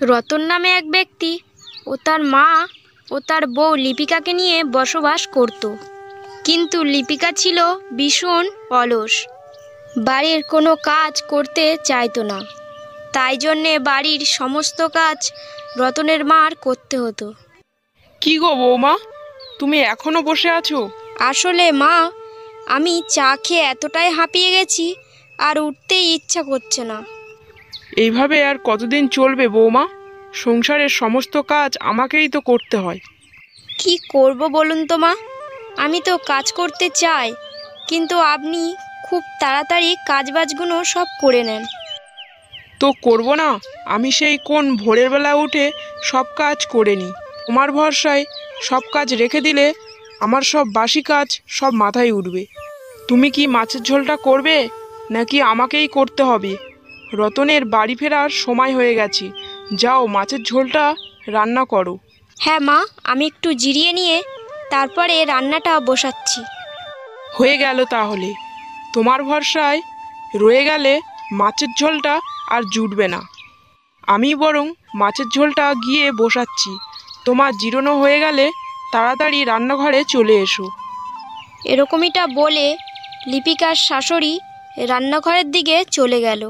রতন নামে এক ব্যক্তি ও তার মা ও তার বউ লিপিকাকে নিয়ে বসবাস করত। কিন্তু লিপিকা ছিল ভীষণ অলস, বাড়ির কোনো কাজ করতে চাইতো না। তাই জন্যে বাড়ির সমস্ত কাজ রতনের মার করতে হতো। কি গো বৌমা, তুমি এখনো বসে আছো? আসলে মা, আমি চা খেয়ে এতটাই হাঁপিয়ে গেছি, আর উঠতেই ইচ্ছা করছে না। এইভাবে আর কতদিন চলবে বৌমা? সংসারের সমস্ত কাজ আমাকেই তো করতে হয়। কি করব বলুন তো মা? আমি তো কাজ করতে চাই, কিন্তু আপনি খুব তাড়াতাড়ি কাজবাজগুলো সব করে নেন। তো করব না? আমি সেই কোন ভোরের বেলা উঠে সব কাজ করে নিই। তোমার ভরসায় সব কাজ রেখে দিলে আমার সব বাসি কাজ সব মাথায় উঠবে। তুমি কি মাছের ঝোলটা করবে, নাকি আমাকেই করতে হবে? রতনের বাড়ি ফেরার সময় হয়ে গেছে, যাও মাছের ঝোলটা রান্না করো। হ্যাঁ মা, আমি একটু জিরিয়ে নিয়ে তারপরে রান্নাটা বসাচ্ছি। হয়ে গেল তাহলে। তোমার ভরসায় রয়ে গেলে মাছের ঝোলটা আর জুটবে না। আমি বরং মাছের ঝোলটা গিয়ে বসাচ্ছি। তোমার জিরানো হয়ে গেলে তাড়াতাড়ি রান্নাঘরে চলে এসো। এরকমইটা বলে লিপিকার শাশুড়ি রান্নাঘরের দিকে চলে গেল।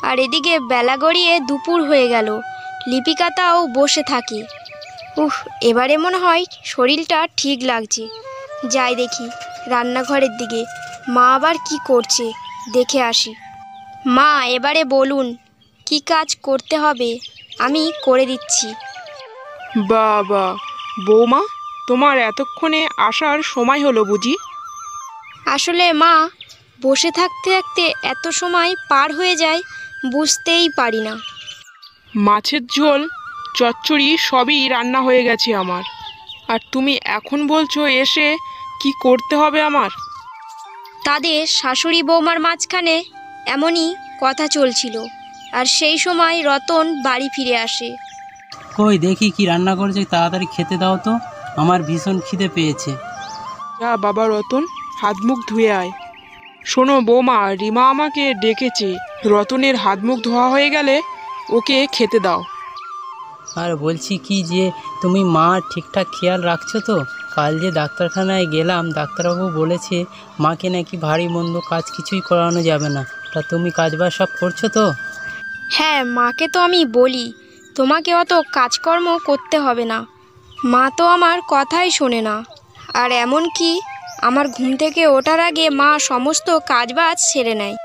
আর এদিকে বেলা গড়িয়ে দুপুর হয়ে গেল। লিপিকা তাও বসে থাকে। এবারে মনে হয় শরীরটা ঠিক লাগছে। যাই দেখি রান্নাঘরের দিকে, মা আবার কি করছে দেখে আসি। মা, এবারে বলুন কি কাজ করতে হবে, আমি করে দিচ্ছি। বাবা, বৌমা, তোমার এতক্ষণে আসার সময় হলো বুঝি? আসলে মা, বসে থাকতে থাকতে এত সময় পার হয়ে যায় বুঝতেই পারি না। মাছের ঝোল, চচ্চড়ি সবই রান্না হয়ে গেছে আমার, আর তুমি এখন বলছো এসে কি করতে হবে আমার? তাদের শাশুড়ি বৌমার মাঝখানে এমনই কথা চলছিল, আর সেই সময় রতন বাড়ি ফিরে আসে। কই দেখি কি রান্না করেছে, তাড়াতাড়ি খেতে দাও তো, আমার ভীষণ খিদে পেয়েছে। যা বাবা রতন, হাত মুখ ধুয়ে আয়। শোনো বৌমা, রিমা আমাকে ডেকেছে। রতনের হাত মুখ ধোয়া হয়ে গেলে ওকে খেতে দাও। আর বলছি কি যে তুমি মা ঠিকঠাক খেয়াল রাখছো তো? কাল যে ডাক্তারখানায় গেলাম, ডাক্তারবাবু বলেছে মাকে নাকি ভারী মন্দ কাজ কিছুই করানো যাবে না। তা তুমি কাজবাজ সব করছো তো? হ্যাঁ, মাকে তো আমি বলি তোমাকে অত কাজকর্ম করতে হবে না। মা তো আমার কথাই শোনে না। আর এমন কি, আমার ঘুম থেকে ওঠার আগে মা সমস্ত কাজবাজ সেরে নেয়।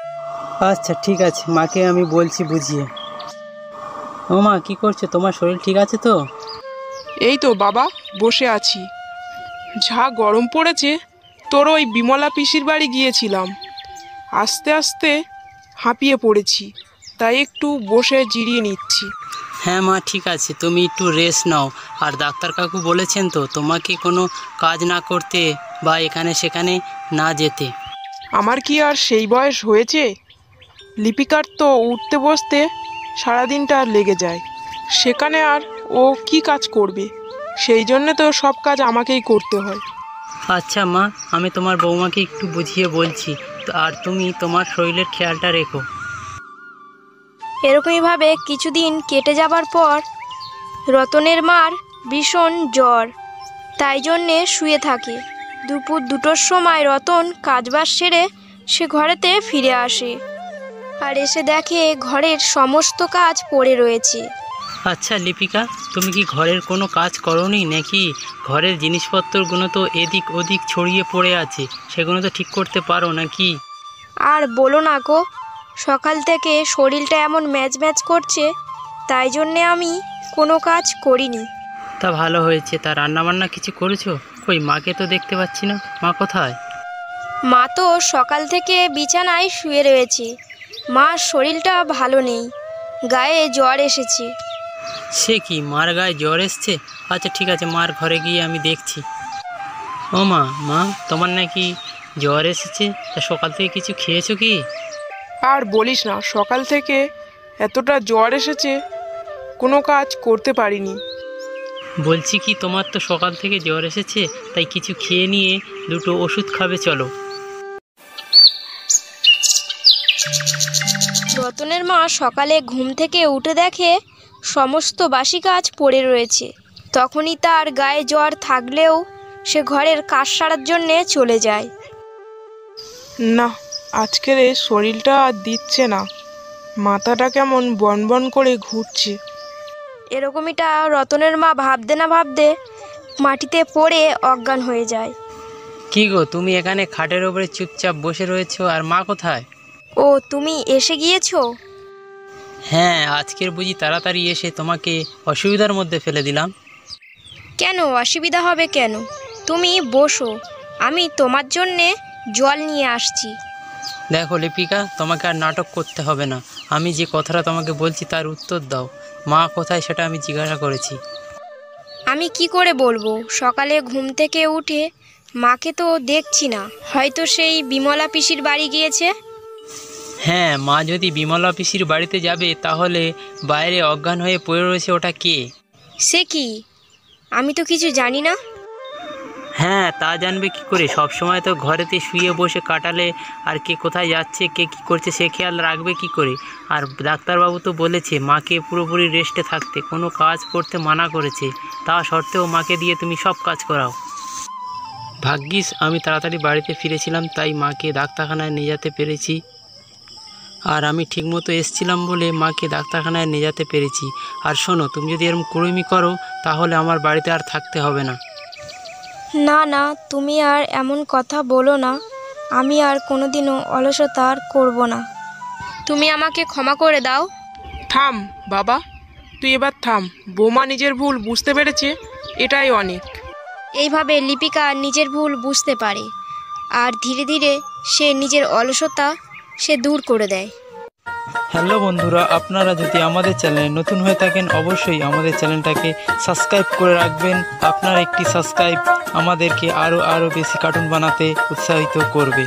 আচ্ছা ঠিক আছে, মাকে আমি বলছি বুঝিয়ে। ও মা, কী করছো? তোমার শরীর ঠিক আছে তো? এই তো বাবা, বসে আছি। যা গরম পড়েছে, তোর ওই বিমলা পিসির বাড়ি গিয়েছিলাম। আস্তে আস্তে হাঁপিয়ে পড়েছি, তাই একটু বসে জিরিয়ে নিচ্ছি। হ্যাঁ মা, ঠিক আছে, তুমি একটু রেস্ট নাও। আর ডাক্তার কাকু বলেছেন তো তোমাকে কোনো কাজ না করতে বা এখানে সেখানে না যেতে। আমার কি আর সেই বয়স হয়েছে? লিপিকার তো উঠতে বসতে সারাদিনটা লেগে যায়, সেখানে আর ও কি কাজ করবে? সেই জন্য তো সব কাজ আমাকেই করতে হয়। আচ্ছা মা, আমি তোমার বৌমাকে একটু বুঝিয়ে বলছি, আর তুমি তোমার শরীরের খেয়ালটা রেখো। এরকমইভাবে কিছুদিন কেটে যাবার পর রতনের মার ভীষণ জ্বর, তাই জন্যে শুয়ে থাকে। দুপুর 2টোর সময় রতন কাজবাজ সেরে সে ঘরেতে ফিরে আসে, আর এসে দেখে ঘরের সমস্ত কাজ পড়ে রয়েছে। আচ্ছা লিপিকা, তুমি কি ঘরের কোনো কাজ করোনি নাকি? ঘরের জিনিসপত্রগুলো তো এদিক ওদিক ছড়িয়ে পড়ে আছে, সেগুলো তো ঠিক করতে পারো নাকি? আর বলো না গো, সকাল থেকে শরীরটা এমন ম্যাজ ম্যাজ করছে, তাই জন্যে আমি কোনো কাজ করিনি। তা ভালো হয়েছে। তা রান্নাবান্না কিছু করেছো? কই মাকে তো দেখতে পাচ্ছি না, মা কোথায়? মা তো সকাল থেকে বিছানায় শুয়ে রয়েছে। মার শরীরটা ভালো নেই, গায়ে জ্বর এসেছে। সে কি, মার গায়ে জ্বর এসছে? আচ্ছা ঠিক আছে, মার ঘরে গিয়ে আমি দেখছি। ও মা, মা তোমার নাকি জ্বর এসেছে? তা সকাল থেকে কিছু খেয়েছো কি? আর বলিস না, সকাল থেকে এতটা জ্বর এসেছে, কোনো কাজ করতে পারিনি। বলছি কি, তোমার তো সকাল থেকে জ্বর এসেছে, তাই কিছু খেয়ে নিয়ে 2টো ওষুধ খাবে, চলো। রতনের মা সকালে ঘুম থেকে উঠে দেখে সমস্ত বাসি কাজ পড়ে রয়েছে। তখনই তার গায়ে জ্বর থাকলেও সে ঘরের কাজ সারার জন্যে চলে যায়। না, আজকের এই শরীরটা আর দিচ্ছে না, মাথাটা কেমন বনবন করে ঘুরছে। এরকমইটা রতনের মা ভাবতে না ভাবতে মাটিতে পড়ে অজ্ঞান হয়ে যায়। কি গো, তুমি এখানে খাটের ওপরে চুপচাপ বসে রয়েছো, আর মা কোথায়? ও, তুমি এসে গিয়েছো? হ্যাঁ, আজকের বুঝি তাড়াতাড়ি এসে তোমাকে অসুবিধার মধ্যে ফেলে দিলাম। কেন অসুবিধা হবে কেন? তুমি বসো, আমি তোমার জন্যে জল নিয়ে আসছি। দেখো লিপিকা, তোমাকে আর নাটক করতে হবে না। আমি যে কথাটা তোমাকে বলছি তার উত্তর দাও। মা কোথায় সেটা আমি জিজ্ঞাসা করেছি। আমি কি করে বলবো? সকালে ঘুম থেকে উঠে মাকে তো দেখছি না, হয়তো সেই বিমলা পিসির বাড়ি গিয়েছে। হ্যাঁ, মা যদি বিমলা পিসির বাড়িতে যাবে, তাহলে বাইরে অজ্ঞান হয়ে পড়ে রয়েছে ওটা কে? সে কি? আমি তো কিছু জানি না। হ্যাঁ, তা জানবে কি করে? সব সময় তো ঘরেতে শুয়ে বসে কাটালে, আর কে কোথায় যাচ্ছে, কে কী করছে সে খেয়াল রাখবে কি করে? আর ডাক্তারবাবু তো বলেছে মাকে পুরোপুরি রেস্টে থাকতে, কোনো কাজ করতে মানা করেছে। তা সত্ত্বেও মাকে দিয়ে তুমি সব কাজ করাও। ভাগ্যিস আমি তাড়াতাড়ি বাড়িতে ফিরেছিলাম, তাই মাকে ডাক্তারখানায় নিয়ে যেতে পেরেছি। আর আমি ঠিকমতো এসেছিলাম বলে মাকে ডাক্তারখানায় নিয়ে যেতে পেরেছি। আর শোনো, তুমি যদি এরকম কুড়েমি করো তাহলে আমার বাড়িতে আর থাকতে হবে না। না না, তুমি আর এমন কথা বলো না। আমি আর কোনোদিনও অলসতা আর করবো না। তুমি আমাকে ক্ষমা করে দাও। থাম বাবা, তুই এবার থাম। বৌমা নিজের ভুল বুঝতে পেরেছে, এটাই অনেক। এইভাবে লিপিকা নিজের ভুল বুঝতে পারে, আর ধীরে ধীরে সে নিজের অলসতা সে দূর করে দেয়। হ্যালো বন্ধুরা, আপনারা যদি আমাদের চ্যানেলে নতুন হয়ে থাকেন অবশ্যই আমাদের চ্যানেলটাকে সাবস্ক্রাইব করে রাখবেন। আপনার একটি সাবস্ক্রাইব আমাদেরকে আরও বেশি কার্টুন বানাতে উৎসাহিত করবে।